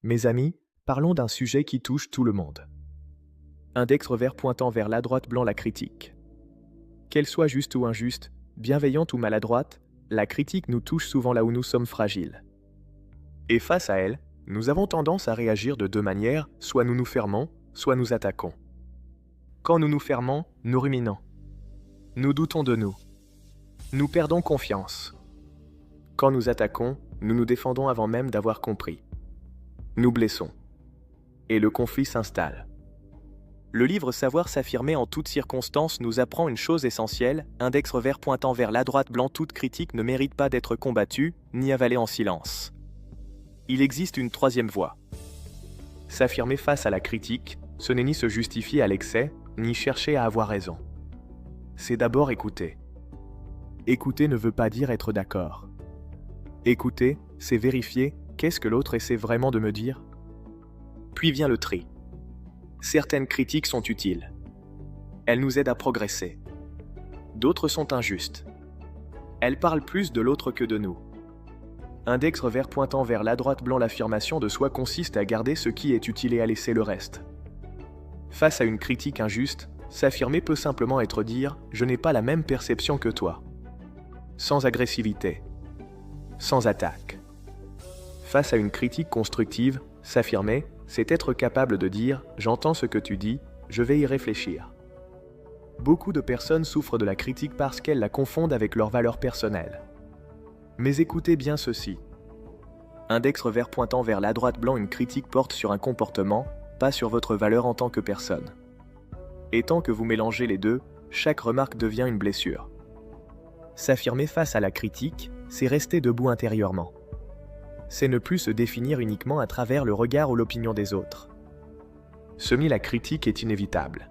Mes amis, parlons d'un sujet qui touche tout le monde. Index revers pointant vers la droite, blanc, la critique. Qu'elle soit juste ou injuste, bienveillante ou maladroite, la critique nous touche souvent là où nous sommes fragiles. Et face à elle, nous avons tendance à réagir de deux manières, soit nous nous fermons, soit nous attaquons. Quand nous nous fermons, nous ruminons. Nous doutons de nous. Nous perdons confiance. Quand nous attaquons, nous nous défendons avant même d'avoir compris. Nous blessons. Et le conflit s'installe. Le livre Savoir s'affirmer en toutes circonstances nous apprend une chose essentielle, index revers pointant vers la droite, blanc, toute critique ne mérite pas d'être combattue, ni avalée en silence. Il existe une troisième voie. S'affirmer face à la critique, ce n'est ni se justifier à l'excès, ni chercher à avoir raison. C'est d'abord écouter. Écouter ne veut pas dire être d'accord. Écouter, c'est vérifier qu'est-ce que l'autre essaie vraiment de me dire. Puis vient le tri. Certaines critiques sont utiles. Elles nous aident à progresser. D'autres sont injustes. Elles parlent plus de l'autre que de nous. Index revers pointant vers la droite, blanc, l'affirmation de soi consiste à garder ce qui est utile et à laisser le reste. Face à une critique injuste, s'affirmer peut simplement être dire « je n'ai pas la même perception que toi ». Sans agressivité. Sans attaque. Face à une critique constructive, s'affirmer, c'est être capable de dire « j'entends ce que tu dis, je vais y réfléchir ». Beaucoup de personnes souffrent de la critique parce qu'elles la confondent avec leurs valeurs personnelles. Mais écoutez bien ceci. Index revers pointant vers la droite, blanc, une critique porte sur un comportement, pas sur votre valeur en tant que personne. Et tant que vous mélangez les deux, chaque remarque devient une blessure. S'affirmer face à la critique, c'est rester debout intérieurement. C'est ne plus se définir uniquement à travers le regard ou l'opinion des autres. Semer la critique est inévitable.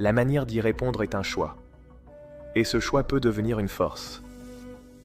La manière d'y répondre est un choix. Et ce choix peut devenir une force.